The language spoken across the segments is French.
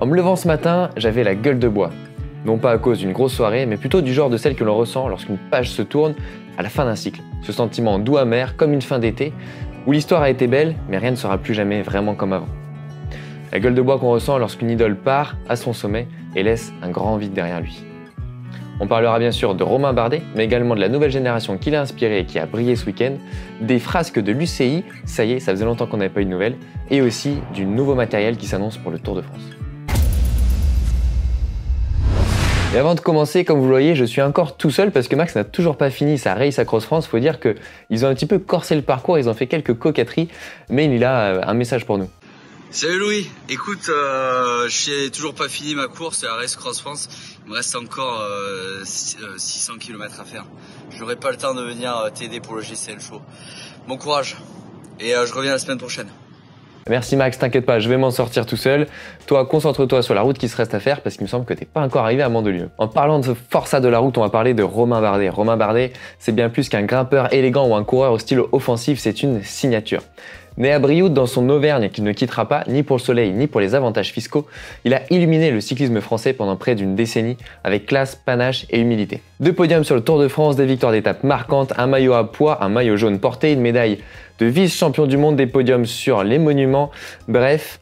En me levant ce matin, j'avais la gueule de bois. Non pas à cause d'une grosse soirée, mais plutôt du genre de celle que l'on ressent lorsqu'une page se tourne à la fin d'un cycle. Ce sentiment doux amer, comme une fin d'été, où l'histoire a été belle, mais rien ne sera plus jamais vraiment comme avant. La gueule de bois qu'on ressent lorsqu'une idole part à son sommet et laisse un grand vide derrière lui. On parlera bien sûr de Romain Bardet, mais également de la nouvelle génération qui l'a inspiré et qui a brillé ce week-end, des frasques de l'UCI, ça y est, ça faisait longtemps qu'on n'avait pas eu de nouvelles, et aussi du nouveau matériel qui s'annonce pour le Tour de France. Et avant de commencer, comme vous le voyez, je suis encore tout seul parce que Max n'a toujours pas fini sa race à Cross France. Il faut dire qu'ils ont un petit peu corsé le parcours, ils ont fait quelques coquetteries, mais il a un message pour nous. Salut Louis, écoute, j'ai toujours pas fini ma course, la race Cross France. Il me reste encore 600 km à faire. J'aurai pas le temps de venir t'aider pour le GCL Show. Bon courage et je reviens la semaine prochaine. Merci Max, t'inquiète pas, je vais m'en sortir tout seul. Toi, concentre-toi sur la route qui se reste à faire parce qu'il me semble que t'es pas encore arrivé à Mandelieu. En parlant de ce forçat de la route, on va parler de Romain Bardet. Romain Bardet, c'est bien plus qu'un grimpeur élégant ou un coureur au style offensif, c'est une signature. Né à Brioude dans son Auvergne qu'il ne quittera pas ni pour le soleil ni pour les avantages fiscaux, il a illuminé le cyclisme français pendant près d'une décennie avec classe, panache et humilité. 2 podiums sur le Tour de France, des victoires d'étapes marquantes, un maillot à pois, un maillot jaune porté, une médaille de vice-champion du monde, des podiums sur les monuments, bref,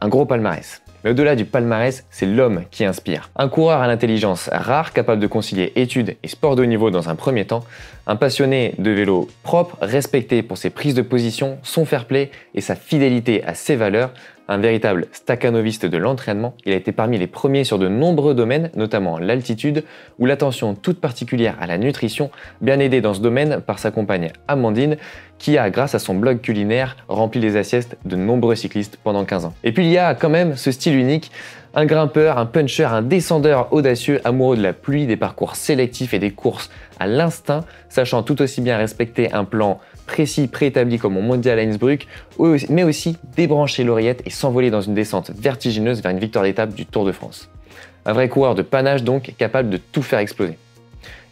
un gros palmarès. Mais au-delà du palmarès, c'est l'homme qui inspire. Un coureur à l'intelligence rare, capable de concilier études et sport de haut niveau dans un premier temps, un passionné de vélo propre, respecté pour ses prises de position, son fair-play et sa fidélité à ses valeurs, un véritable stakhanoviste de l'entraînement, il a été parmi les premiers sur de nombreux domaines, notamment l'altitude ou l'attention toute particulière à la nutrition, bien aidé dans ce domaine par sa compagne Amandine, qui a, grâce à son blog culinaire, rempli les assiettes de nombreux cyclistes pendant 15 ans. Et puis il y a quand même ce style unique, un grimpeur, un puncher, un descendeur audacieux, amoureux de la pluie, des parcours sélectifs et des courses à l'instinct, sachant tout aussi bien respecter un plan précis, préétabli comme au Mondial à Innsbruck, mais aussi débrancher l'oreillette et s'envoler dans une descente vertigineuse vers une victoire d'étape du Tour de France. Un vrai coureur de panache donc, capable de tout faire exploser.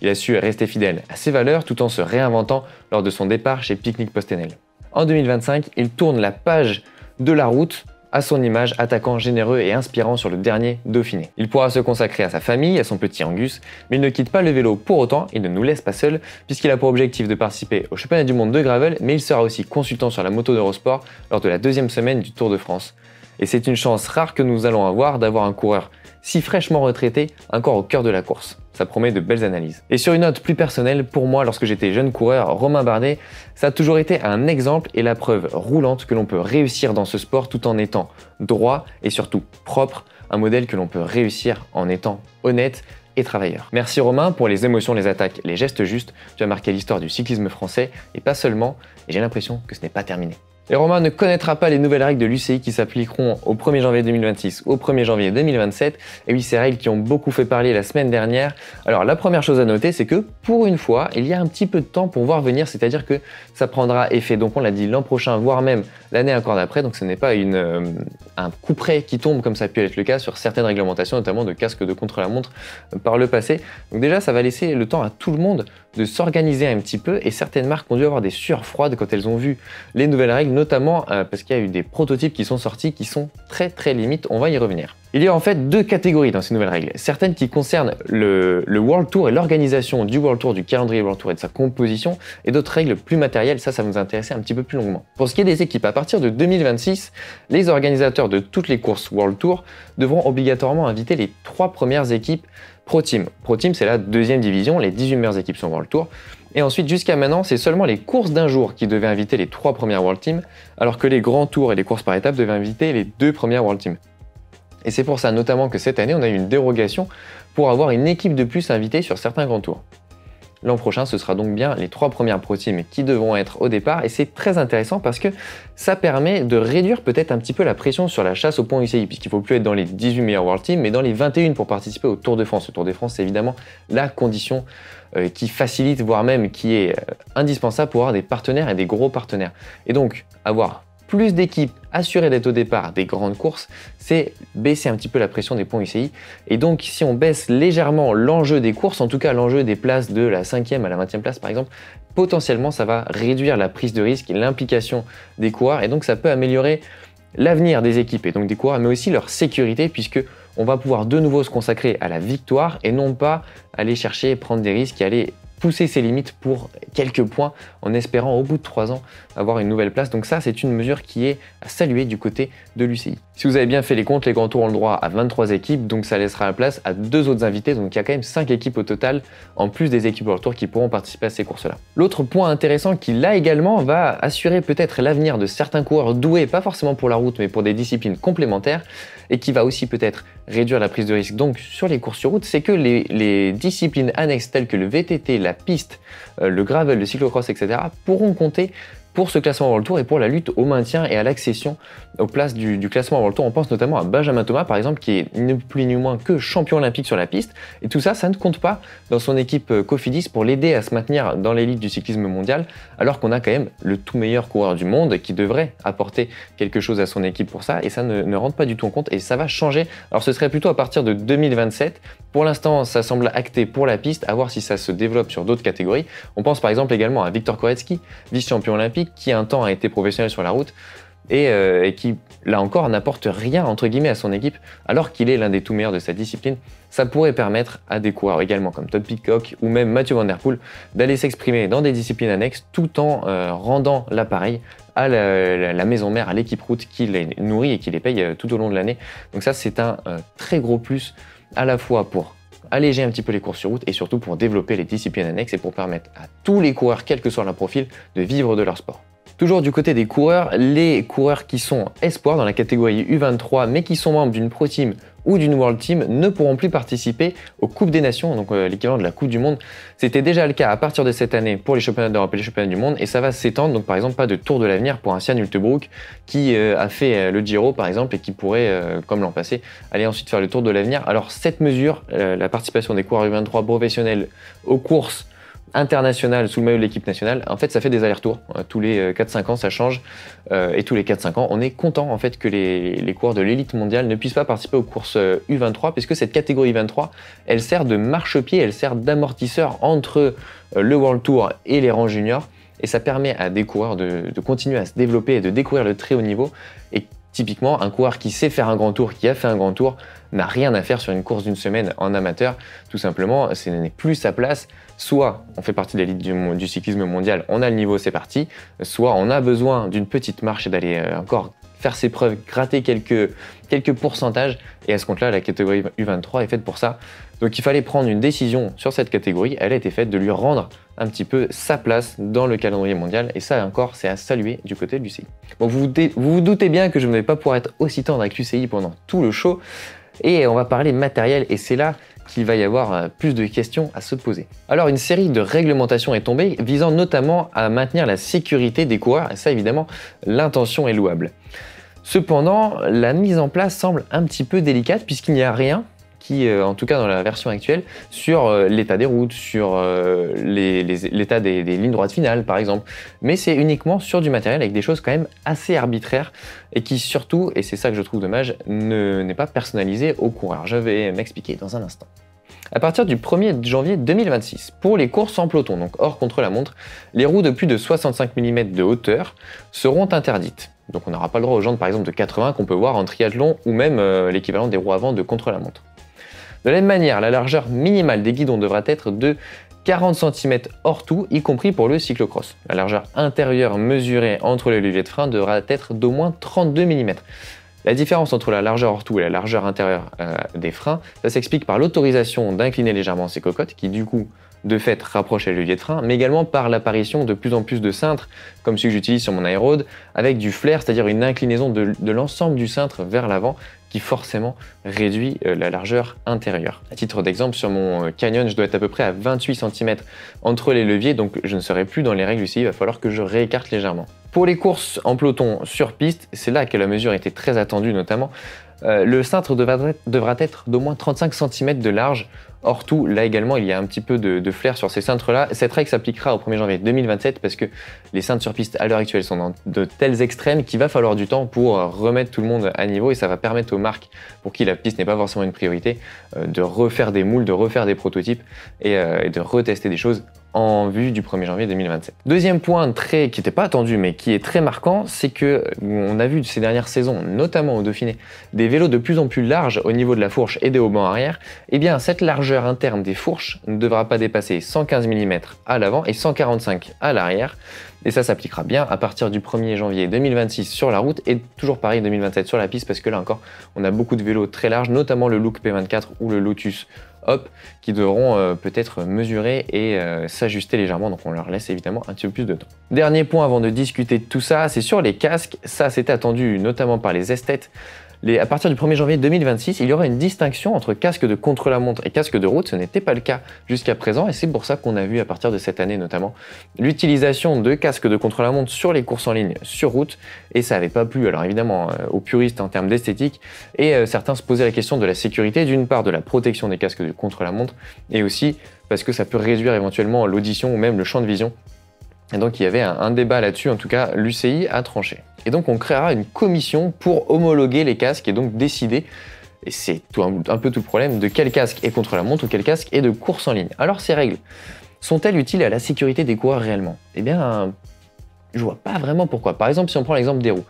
Il a su rester fidèle à ses valeurs tout en se réinventant lors de son départ chez Picnic Postenel. En 2025, il tourne la page de la route à son image, attaquant généreux et inspirant sur le dernier Dauphiné. Il pourra se consacrer à sa famille, à son petit Angus, mais il ne quitte pas le vélo pour autant, il ne nous laisse pas seuls, puisqu'il a pour objectif de participer au championnat du monde de gravel, mais il sera aussi consultant sur la moto d'Eurosport lors de la 2e semaine du Tour de France. Et c'est une chance rare que nous allons avoir d'avoir un coureur si fraîchement retraité, encore au cœur de la course. Ça promet de belles analyses. Et sur une note plus personnelle, pour moi, lorsque j'étais jeune coureur, Romain Bardet, ça a toujours été un exemple et la preuve roulante que l'on peut réussir dans ce sport tout en étant droit et surtout propre, un modèle que l'on peut réussir en étant honnête et travailleur. Merci Romain pour les émotions, les attaques, les gestes justes. Tu as marqué l'histoire du cyclisme français et pas seulement, et j'ai l'impression que ce n'est pas terminé. Et Romain ne connaîtra pas les nouvelles règles de l'UCI qui s'appliqueront au 1er janvier 2026 au 1er janvier 2027. Et oui, ces règles qui ont beaucoup fait parler la semaine dernière. Alors la première chose à noter, c'est que pour une fois, il y a un petit peu de temps pour voir venir, c'est-à-dire que ça prendra effet, donc on l'a dit, l'an prochain, voire même l'année encore d'après. Donc ce n'est pas un coup près qui tombe comme ça a pu être le cas sur certaines réglementations, notamment de casques de contre-la-montre par le passé. Donc déjà, ça va laisser le temps à tout le monde de s'organiser un petit peu et certaines marques ont dû avoir des sueurs froides quand elles ont vu les nouvelles règles, notamment parce qu'il y a eu des prototypes qui sont sortis qui sont très limites, on va y revenir. Il y a en fait 2 catégories dans ces nouvelles règles, certaines qui concernent le World Tour et l'organisation du World Tour, du calendrier World Tour et de sa composition, et d'autres règles plus matérielles, ça nous intéressait un petit peu plus longuement. Pour ce qui est des équipes, à partir de 2026, les organisateurs de toutes les courses World Tour devront obligatoirement inviter les 3 premières équipes Pro Team. Pro Team, c'est la 2e division, les 18 meilleures équipes sont World Tour. Et ensuite, jusqu'à maintenant, c'est seulement les courses d'un jour qui devaient inviter les 3 premières World Team, alors que les grands tours et les courses par étapes devaient inviter les 2 premières World Team. Et c'est pour ça notamment que cette année, on a eu une dérogation pour avoir une équipe de plus invitée sur certains grands tours. L'an prochain, ce sera donc bien les 3 premières Pro Teams qui devront être au départ et c'est très intéressant parce que ça permet de réduire peut-être un petit peu la pression sur la chasse au point UCI puisqu'il ne faut plus être dans les 18 meilleurs World Teams mais dans les 21 pour participer au Tour de France. Le Tour de France, c'est évidemment la condition qui facilite, voire même qui est indispensable pour avoir des partenaires et des gros partenaires. Et donc, avoir plus d'équipes assurées d'être au départ des grandes courses, c'est baisser un petit peu la pression des points UCI. Et donc, si on baisse légèrement l'enjeu des courses, en tout cas l'enjeu des places de la 5e à la 20e place par exemple, potentiellement ça va réduire la prise de risque et l'implication des coureurs et donc ça peut améliorer l'avenir des équipes et donc des coureurs, mais aussi leur sécurité, puisque on va pouvoir de nouveau se consacrer à la victoire et non pas aller chercher et prendre des risques et aller pousser ses limites pour quelques points en espérant au bout de 3 ans avoir une nouvelle place. Donc ça, c'est une mesure qui est à saluer du côté de l'UCI. Si vous avez bien fait les comptes, les grands tours ont le droit à 23 équipes, donc ça laissera la place à 2 autres invités, donc il y a quand même 5 équipes au total, en plus des équipes World Tour qui pourront participer à ces courses-là. L'autre point intéressant qui là également va assurer peut-être l'avenir de certains coureurs doués, pas forcément pour la route, mais pour des disciplines complémentaires, et qui va aussi peut-être réduire la prise de risque donc sur les courses sur route, c'est que les disciplines annexes telles que le VTT, la piste, le gravel, le cyclocross, etc. pourront compter pour ce classement World Tour et pour la lutte au maintien et à l'accession aux places du classement World Tour. On pense notamment à Benjamin Thomas par exemple, qui est ni plus ni moins que champion olympique sur la piste, et tout ça, ça ne compte pas dans son équipe Cofidis pour l'aider à se maintenir dans l'élite du cyclisme mondial, alors qu'on a quand même le tout meilleur coureur du monde qui devrait apporter quelque chose à son équipe pour ça, et ça ne rentre pas du tout en compte, et ça va changer. Alors ce serait plutôt à partir de 2027. Pour l'instant, ça semble acté pour la piste, à voir si ça se développe sur d'autres catégories. On pense par exemple également à Viktor Koretsky, vice-champion olympique, qui un temps a été professionnel sur la route et qui, là encore, n'apporte rien entre guillemets à son équipe, alors qu'il est l'un des tout meilleurs de sa discipline. Ça pourrait permettre à des coureurs également comme Todd Pidcock ou même Mathieu Van Der Poel d'aller s'exprimer dans des disciplines annexes tout en rendant l'appareil à la maison mère, à l'équipe route qui les nourrit et qui les paye tout au long de l'année. Donc ça, c'est un très gros plus à la fois pour alléger un petit peu les courses sur route et surtout pour développer les disciplines annexes et pour permettre à tous les coureurs, quel que soit leur profil, de vivre de leur sport. Toujours du côté des coureurs, les coureurs qui sont espoirs dans la catégorie U23 mais qui sont membres d'une Pro Team ou d'une World Team ne pourront plus participer aux Coupes des Nations, donc l'équivalent de la Coupe du Monde. C'était déjà le cas à partir de cette année pour les championnats d'Europe et les championnats du monde, et ça va s'étendre. Donc par exemple, pas de Tour de l'avenir pour un Sian Hultebroek qui a fait le Giro par exemple et qui pourrait, comme l'an passé, aller ensuite faire le Tour de l'avenir. Alors cette mesure, la participation des coureurs U23 professionnels aux courses internationales sous le maillot de l'équipe nationale, en fait ça fait des allers-retours, tous les 4-5 ans ça change, et tous les 4-5 ans on est content en fait que les coureurs de l'élite mondiale ne puissent pas participer aux courses U23, puisque cette catégorie U23 elle sert de marchepied, elle sert d'amortisseur entre le World Tour et les rangs juniors, et ça permet à des coureurs de continuer à se développer et de découvrir le très haut niveau. Et typiquement, un coureur qui sait faire un grand tour, qui a fait un grand tour, n'a rien à faire sur une course d'une semaine en amateur. Tout simplement, ce n'est plus sa place. Soit on fait partie de l'élite du cyclisme mondial, on a le niveau, c'est parti. Soit on a besoin d'une petite marche et d'aller encore faire ses preuves, gratter quelques pourcentages. Et à ce compte-là, la catégorie U23 est faite pour ça. Donc il fallait prendre une décision sur cette catégorie. Elle a été faite de lui rendre un petit peu sa place dans le calendrier mondial. Et ça encore, c'est à saluer du côté de l'UCI. Bon, vous vous doutez bien que je ne vais pas pouvoir être aussi tendre avec l'UCI pendant tout le show. Et on va parler matériel, et c'est là qu'il va y avoir plus de questions à se poser. Alors une série de réglementations est tombée, visant notamment à maintenir la sécurité des coureurs, et ça évidemment, l'intention est louable. Cependant, la mise en place semble un petit peu délicate, puisqu'il n'y a rien qui, en tout cas dans la version actuelle, sur l'état des routes, sur l'état des lignes droites finales par exemple, mais c'est uniquement sur du matériel avec des choses quand même assez arbitraires et qui surtout, et c'est ça que je trouve dommage, n'est pas personnalisé aux coureurs. Je vais m'expliquer dans un instant. À partir du 1er janvier 2026, pour les courses en peloton, donc hors contre-la-montre, les roues de plus de 65 mm de hauteur seront interdites. Donc on n'aura pas le droit aux jantes par exemple de 80 qu'on peut voir en triathlon ou même l'équivalent des roues avant de contre-la-montre. De la même manière, la largeur minimale des guidons devra être de 40 cm hors tout, y compris pour le cyclocross. La largeur intérieure mesurée entre les leviers de frein devra être d'au moins 32 mm. La différence entre la largeur hors tout et la largeur intérieure des freins, ça s'explique par l'autorisation d'incliner légèrement ces cocottes, qui du coup, de fait, rapprochent les leviers de frein, mais également par l'apparition de plus en plus de cintres, comme celui que j'utilise sur mon Aeroad, avec du flair, c'est-à-dire une inclinaison de l'ensemble du cintre vers l'avant, qui forcément réduit la largeur intérieure. À titre d'exemple, sur mon Canyon, je dois être à peu près à 28 cm entre les leviers, donc je ne serai plus dans les règles ici, il va falloir que je réécarte légèrement. Pour les courses en peloton sur piste, c'est là que la mesure était très attendue notamment, le cintre devra être d'au moins 35 cm de large. Hors tout, là également, il y a un petit peu de flair sur ces cintres-là. Cette règle s'appliquera au 1er janvier 2027 parce que les cintres sur piste à l'heure actuelle sont dans de tels extrêmes qu'il va falloir du temps pour remettre tout le monde à niveau, et ça va permettre aux marques pour qui la piste n'est pas forcément une priorité de refaire des moules, de refaire des prototypes et de retester des choses en vue du 1er janvier 2027. Deuxième point qui n'était pas attendu mais qui est très marquant, c'est que on a vu ces dernières saisons, notamment au Dauphiné, des vélos de plus en plus larges au niveau de la fourche et des haubans arrière. Eh bien cette largeur interne des fourches ne devra pas dépasser 115 mm à l'avant et 145 à l'arrière. Et ça s'appliquera bien à partir du 1er janvier 2026 sur la route et toujours pareil 2027 sur la piste, parce que là encore on a beaucoup de vélos très larges, notamment le Look P24 ou le Lotus Hop, qui devront peut-être mesurer et s'ajuster légèrement, donc on leur laisse évidemment un petit peu plus de temps. Dernier point avant de discuter de tout ça, c'est sur les casques. Ça c'était attendu notamment par les esthètes. À partir du 1er janvier 2026, il y aura une distinction entre casque de contre-la-montre et casque de route. Ce n'était pas le cas jusqu'à présent et c'est pour ça qu'on a vu à partir de cette année notamment l'utilisation de casques de contre-la-montre sur les courses en ligne sur route, et ça n'avait pas plu alors évidemment aux puristes en termes d'esthétique, et certains se posaient la question de la sécurité, d'une part de la protection des casques de contre-la-montre et aussi parce que ça peut réduire éventuellement l'audition ou même le champ de vision. Et donc il y avait un débat là-dessus, en tout cas l'UCI a tranché. Et donc on créera une commission pour homologuer les casques et donc décider, et c'est un peu tout le problème, de quel casque est contre la montre ou quel casque est de course en ligne. Alors ces règles, sont-elles utiles à la sécurité des coureurs réellement? Eh bien, je vois pas vraiment pourquoi. Par exemple, si on prend l'exemple des roues,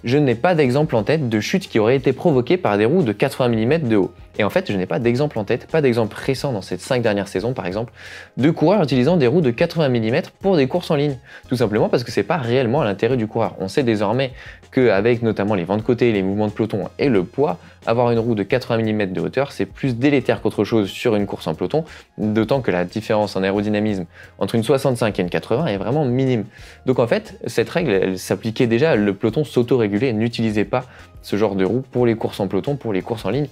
je n'ai pas d'exemple en tête de chute qui aurait été provoquée par des roues de 80 mm de haut. Et en fait, je n'ai pas d'exemple en tête, pas d'exemple récent dans ces 5 dernières saisons par exemple, de coureurs utilisant des roues de 80 mm pour des courses en ligne. Tout simplement parce que c'est pas réellement à l'intérêt du coureur. On sait désormais qu'avec notamment les vents de côté, les mouvements de peloton et le poids, avoir une roue de 80 mm de hauteur, c'est plus délétère qu'autre chose sur une course en peloton, d'autant que la différence en aérodynamisme entre une 65 et une 80 est vraiment minime. Donc en fait, cette règle, elle s'appliquait déjà, le peloton s'auto-régulait, n'utilisait pas ce genre de roue pour les courses en peloton, pour les courses en ligne.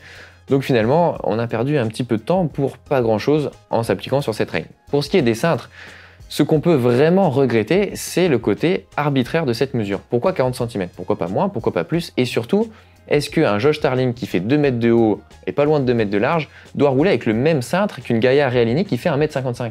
Donc finalement, on a perdu un petit peu de temps pour pas grand-chose en s'appliquant sur cette règle. Pour ce qui est des cintres, ce qu'on peut vraiment regretter, c'est le côté arbitraire de cette mesure. Pourquoi 40 cm? Pourquoi pas moins? Pourquoi pas plus? Et surtout, est-ce qu'un Josh Starling qui fait 2 mètres de haut et pas loin de 2 mètres de large doit rouler avec le même cintre qu'une Gaia Realini qui fait 1,55 m?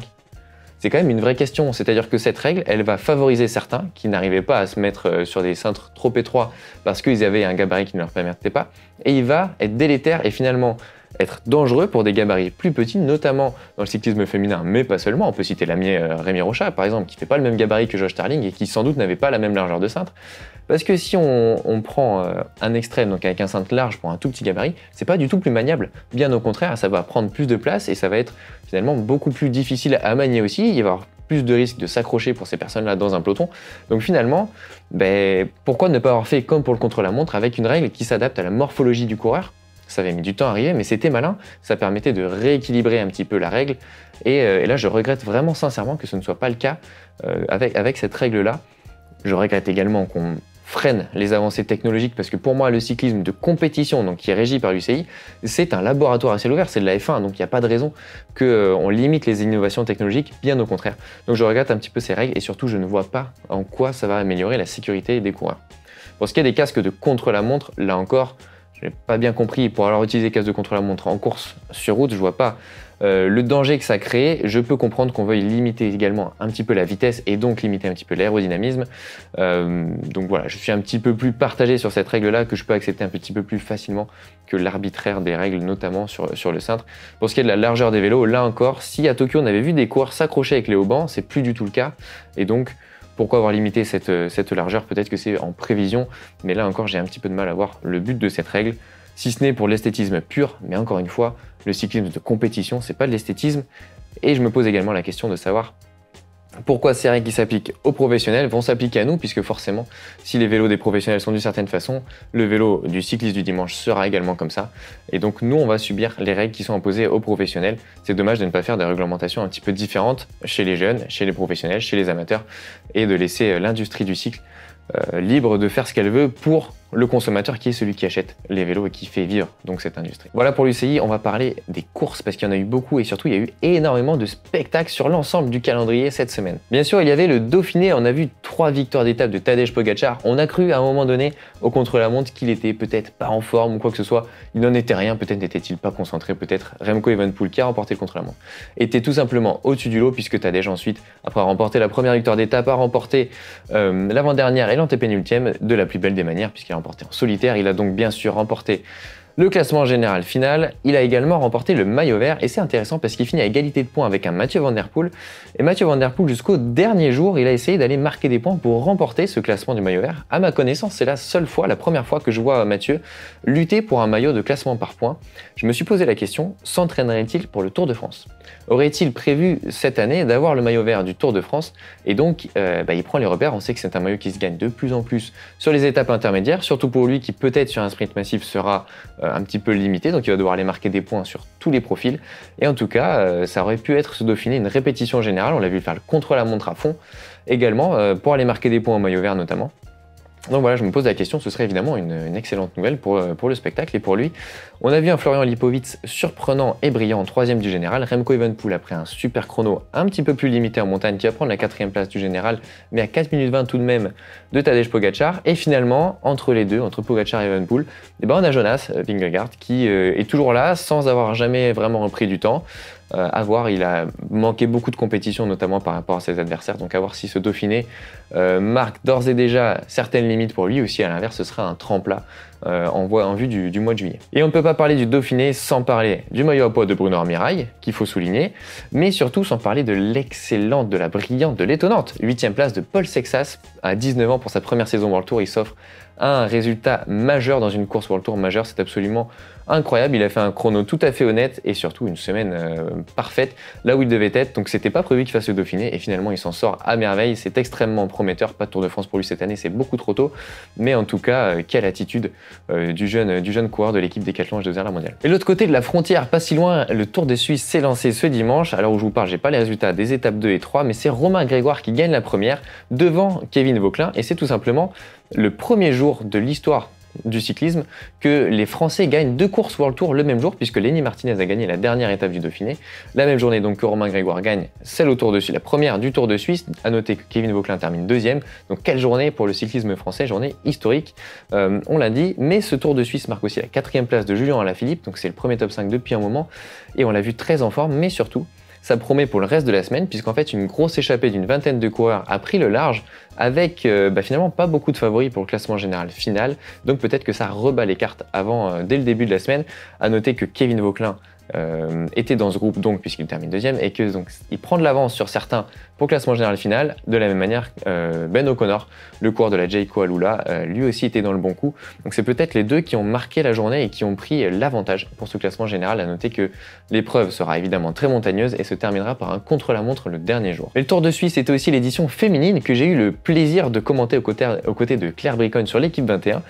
C'est quand même une vraie question, c'est-à-dire que cette règle, elle va favoriser certains qui n'arrivaient pas à se mettre sur des cintres trop étroits parce qu'ils avaient un gabarit qui ne leur permettait pas, et il va être délétère et finalement être dangereux pour des gabarits plus petits, notamment dans le cyclisme féminin, mais pas seulement. On peut citer l'ami Rémi Rocha, par exemple, qui fait pas le même gabarit que Josh Starling et qui sans doute n'avait pas la même largeur de cintre. Parce que si on prend un extrême, donc avec un cintre large pour un tout petit gabarit, c'est pas du tout plus maniable. Bien au contraire, ça va prendre plus de place et ça va être finalement beaucoup plus difficile à manier aussi. Il va y avoir plus de risques de s'accrocher pour ces personnes-là dans un peloton. Donc finalement, pourquoi ne pas avoir fait comme pour le contre-la-montre avec une règle qui s'adapte à la morphologie du coureur? Ça avait mis du temps à arriver, mais c'était malin. Ça permettait de rééquilibrer un petit peu la règle. Et là, je regrette vraiment sincèrement que ce ne soit pas le cas avec cette règle-là. Je regrette également qu'on freine les avancées technologiques parce que pour moi, le cyclisme de compétition, donc qui est régi par l'UCI, c'est un laboratoire à ciel ouvert, c'est de la F1, donc il n'y a pas de raison qu'on limite les innovations technologiques, bien au contraire. Donc je regrette un petit peu ces règles et surtout, je ne vois pas en quoi ça va améliorer la sécurité des coureurs. Pour ce qui est des casques de contre-la-montre, là encore, je n'ai pas bien compris, pour alors utiliser casque de contre-la-montre en course sur route, je vois pas le danger que ça crée. Je peux comprendre qu'on veuille limiter également un petit peu la vitesse et donc limiter un petit peu l'aérodynamisme. Donc voilà, je suis un petit peu plus partagé sur cette règle-là, que je peux accepter un petit peu plus facilement que l'arbitraire des règles, notamment sur le cintre. Pour ce qui est de la largeur des vélos, là encore, si à Tokyo on avait vu des coureurs s'accrocher avec les haubans, c'est plus du tout le cas. Et donc, pourquoi avoir limité cette largeur? Peut-être que c'est en prévision, mais là encore, j'ai un petit peu de mal à voir le but de cette règle, si ce n'est pour l'esthétisme pur, mais encore une fois, le cyclisme de compétition, c'est pas de l'esthétisme. Et je me pose également la question de savoir pourquoi ces règles qui s'appliquent aux professionnels vont s'appliquer à nous, puisque forcément, si les vélos des professionnels sont d'une certaine façon, le vélo du cycliste du dimanche sera également comme ça. Et donc nous, on va subir les règles qui sont imposées aux professionnels. C'est dommage de ne pas faire des réglementations un petit peu différentes chez les jeunes, chez les professionnels, chez les amateurs, et de laisser l'industrie du cycle libre de faire ce qu'elle veut pour le consommateur qui est celui qui achète les vélos et qui fait vivre donc cette industrie. Voilà pour l'UCI, on va parler des courses parce qu'il y en a eu beaucoup et surtout il y a eu énormément de spectacles sur l'ensemble du calendrier cette semaine. Bien sûr, il y avait le Dauphiné, on a vu 3 victoires d'étape de Tadej Pogačar. On a cru à un moment donné au contre-la-montre qu'il était peut-être pas en forme ou quoi que ce soit. Il n'en était rien, peut-être n'était-il pas concentré, peut-être Remco Evenepoel qui a remporté le contre-la-montre était tout simplement au-dessus du lot puisque Tadej ensuite, après avoir remporté la première victoire d'étape, a remporté l'avant-dernière et l'antépénultième de la plus belle des manières puisqu'il a remporté en solitaire. Il a donc bien sûr remporté Le classement général final, il a également remporté le maillot vert et c'est intéressant parce qu'il finit à égalité de points avec un Mathieu Van Der Poel. Et Mathieu Van Der Poel, jusqu'au dernier jour, il a essayé d'aller marquer des points pour remporter ce classement du maillot vert. À ma connaissance, c'est la première fois que je vois Mathieu lutter pour un maillot de classement par points. Je me suis posé la question, s'entraînerait-il pour le Tour de France? Aurait-il prévu cette année d'avoir le maillot vert du Tour de France? Et donc, il prend les repères. On sait que c'est un maillot qui se gagne de plus en plus sur les étapes intermédiaires, surtout pour lui qui peut-être sur un sprint massif sera un petit peu limité, donc il va devoir aller marquer des points sur tous les profils. Et en tout cas, ça aurait pu être ce Dauphiné une répétition générale. On l'a vu faire le contre-la-montre à fond également, pour aller marquer des points au maillot vert notamment. Donc voilà, je me pose la question, ce serait évidemment une excellente nouvelle pour le spectacle et pour lui. On a vu un Florian Lipovitz surprenant et brillant en 3e du général. Remco Evenepoel après un super chrono un petit peu plus limité en montagne qui va prendre la 4e place du général, mais à 4 minutes 20 tout de même de Tadej Pogacar. Et finalement, entre les deux, entre Pogacar et Evenepoel, on a Jonas Vingegaard qui est toujours là sans avoir jamais vraiment repris du temps. À voir, il a manqué beaucoup de compétition, notamment par rapport à ses adversaires, donc à voir si ce Dauphiné marque d'ores et déjà certaines limites pour lui, aussi à l'inverse, ce sera un tremplin en vue du mois de juillet. Et on ne peut pas parler du Dauphiné sans parler du maillot à pois de Bruno Armirail, qu'il faut souligner, mais surtout sans parler de l'excellente, de la brillante, de l'étonnante 8e place de Paul Sexas à 19 ans pour sa première saison World Tour. Il s'offre un résultat majeur dans une course World Tour majeure, c'est absolument incroyable. Il a fait un chrono tout à fait honnête et surtout une semaine parfaite là où il devait être, donc c'était pas prévu qu'il fasse le Dauphiné et finalement il s'en sort à merveille. C'est extrêmement prometteur, pas de Tour de France pour lui cette année, c'est beaucoup trop tôt, mais en tout cas quelle attitude du jeune coureur de l'équipe Decathlon H2R la mondiale. Et de l'autre côté de la frontière, pas si loin, le Tour de Suisse s'est lancé ce dimanche. À l'heure où je vous parle, j'ai pas les résultats des étapes 2 et 3, mais c'est Romain Grégoire qui gagne la première devant Kevin Vauquelin et c'est tout simplement le premier jour de l'histoire du cyclisme que les Français gagnent 2 courses World Tour le même jour, puisque Lenny Martinez a gagné la dernière étape du Dauphiné la même journée donc que Romain Grégoire gagne celle au Tour de Suisse, la première du Tour de Suisse. À noter que Kevin Vauquelin termine 2e, donc quelle journée pour le cyclisme français, journée historique, on l'a dit. Mais ce Tour de Suisse marque aussi la 4e place de Julien Alaphilippe, donc c'est le premier top 5 depuis un moment et on l'a vu très en forme, mais surtout ça promet pour le reste de la semaine, puisqu'en fait une grosse échappée d'une vingtaine de coureurs a pris le large avec finalement pas beaucoup de favoris pour le classement général final, donc peut-être que ça rebat les cartes avant, dès le début de la semaine. À noter que Kevin Vauquelin était dans ce groupe donc puisqu'il termine 2e et que donc il prend de l'avance sur certains pour le classement général final. De la même manière, Ben O'Connor, le coureur de la Jayco Alula, lui aussi était dans le bon coup. Donc c'est peut-être les deux qui ont marqué la journée et qui ont pris l'avantage pour ce classement général. À noter que l'épreuve sera évidemment très montagneuse et se terminera par un contre-la-montre le dernier jour. Et le Tour de Suisse était aussi l'édition féminine que j'ai eu le plaisir de commenter aux côtés de Claire Briconne sur l'équipe 21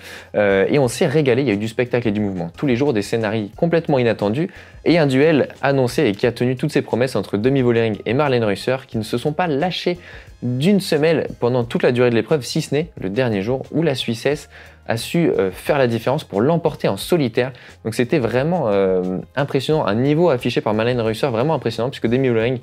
et on s'est régalé. Il y a eu du spectacle et du mouvement tous les jours, des scénarios complètement inattendus et un duel annoncé et qui a tenu toutes ses promesses entre Demi Vollering et Marlene Reusser, qui ne se sont pas lâchés d'une semelle pendant toute la durée de l'épreuve, si ce n'est le dernier jour où la Suissesse a su faire la différence pour l'emporter en solitaire. Donc c'était vraiment impressionnant, un niveau affiché par Marlene Reusser vraiment impressionnant, puisque Demi Vollering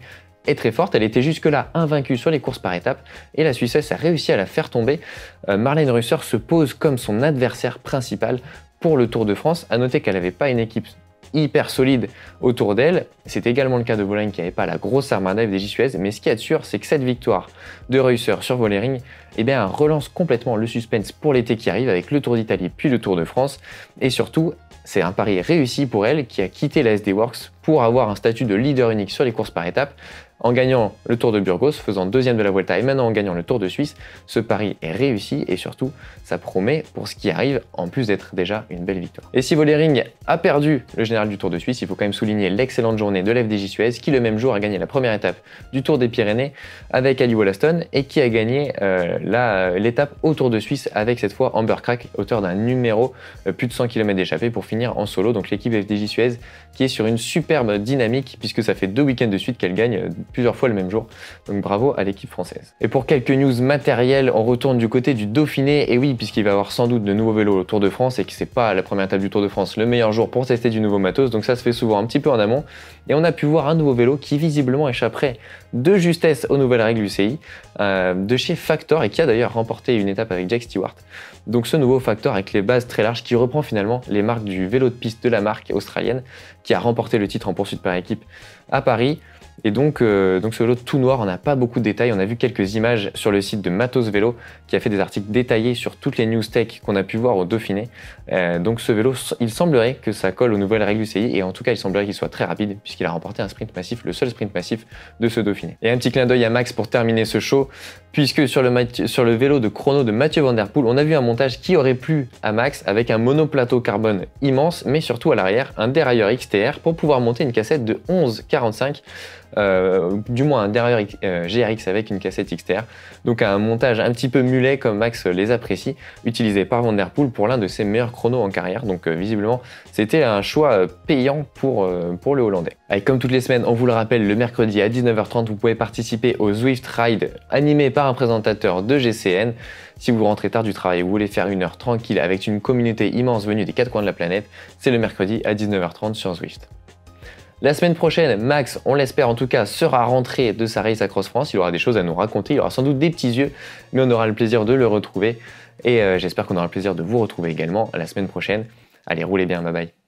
est très forte, elle était jusque-là invaincue sur les courses par étapes et la Suissesse a réussi à la faire tomber. Marlene Reusser se pose comme son adversaire principal pour le Tour de France. À noter qu'elle n'avait pas une équipe hyper solide autour d'elle. C'est également le cas de Vollering qui n'avait pas la grosse armada FDJ Suez, mais ce qu'il y a de sûr, c'est que cette victoire de Reusser sur Vollering relance complètement le suspense pour l'été qui arrive avec le Tour d'Italie puis le Tour de France. Et surtout, c'est un pari réussi pour elle qui a quitté la SD Works pour avoir un statut de leader unique sur les courses par étapes. En gagnant le Tour de Burgos, faisant 2e de la Vuelta et maintenant en gagnant le Tour de Suisse, ce pari est réussi et surtout ça promet pour ce qui arrive en plus d'être déjà une belle victoire. Et si Vollering a perdu le général du Tour de Suisse, il faut quand même souligner l'excellente journée de l'FDJ Suez qui le même jour a gagné la première étape du Tour des Pyrénées avec Ali Wollaston et qui a gagné l'étape au Tour de Suisse avec cette fois Amber Crack, auteur d'un numéro plus de 100 km d'échappée pour finir en solo. Donc l'équipe FDJ Suez qui est sur une superbe dynamique puisque ça fait 2 week-ends de suite qu'elle gagne plusieurs fois le même jour. Donc bravo à l'équipe française. Et pour quelques news matérielles, on retourne du côté du Dauphiné. Et oui, puisqu'il va y avoir sans doute de nouveaux vélos au Tour de France et que c'est pas la première étape du Tour de France le meilleur jour pour tester du nouveau matos. Donc ça se fait souvent un petit peu en amont. Et on a pu voir un nouveau vélo qui visiblement échapperait de justesse aux nouvelles règles UCI de chez Factor et qui a d'ailleurs remporté une étape avec Jack Stewart. Donc ce nouveau Factor avec les bases très larges qui reprend finalement les marques du vélo de piste de la marque australienne qui a remporté le titre en poursuite par équipe à Paris. Et donc ce vélo tout noir, on n'a pas beaucoup de détails. On a vu quelques images sur le site de Matos Vélo qui a fait des articles détaillés sur toutes les news tech qu'on a pu voir au Dauphiné. Donc ce vélo, il semblerait que ça colle aux nouvelles règles UCI et en tout cas il semblerait qu'il soit très rapide puisqu'il a remporté un sprint massif, le seul sprint massif de ce Dauphiné. Et un petit clin d'œil à Max pour terminer ce show, puisque sur le vélo de chrono de Mathieu Van Der Poel, on a vu un montage qui aurait plu à Max avec un monoplateau carbone immense, mais surtout à l'arrière un dérailleur XTR pour pouvoir monter une cassette de 11,45, du moins un dérailleur GRX avec une cassette XTR. Donc un montage un petit peu mulet comme Max les apprécie, utilisé par Van Der Poel pour l'un de ses meilleurs chronos en carrière. Donc visiblement c'était un choix payant pour le Hollandais. Allez, comme toutes les semaines, on vous le rappelle, le mercredi à 19h30, vous pouvez participer au Zwift Ride animé par un présentateur de GCN. Si vous rentrez tard du travail et vous voulez faire une heure tranquille avec une communauté immense venue des quatre coins de la planète, c'est le mercredi à 19h30 sur Zwift. La semaine prochaine, Max, on l'espère en tout cas, sera rentré de sa race Across France. Il aura des choses à nous raconter, il aura sans doute des petits yeux, mais on aura le plaisir de le retrouver. Et j'espère qu'on aura le plaisir de vous retrouver également la semaine prochaine. Allez, roulez bien, bye bye.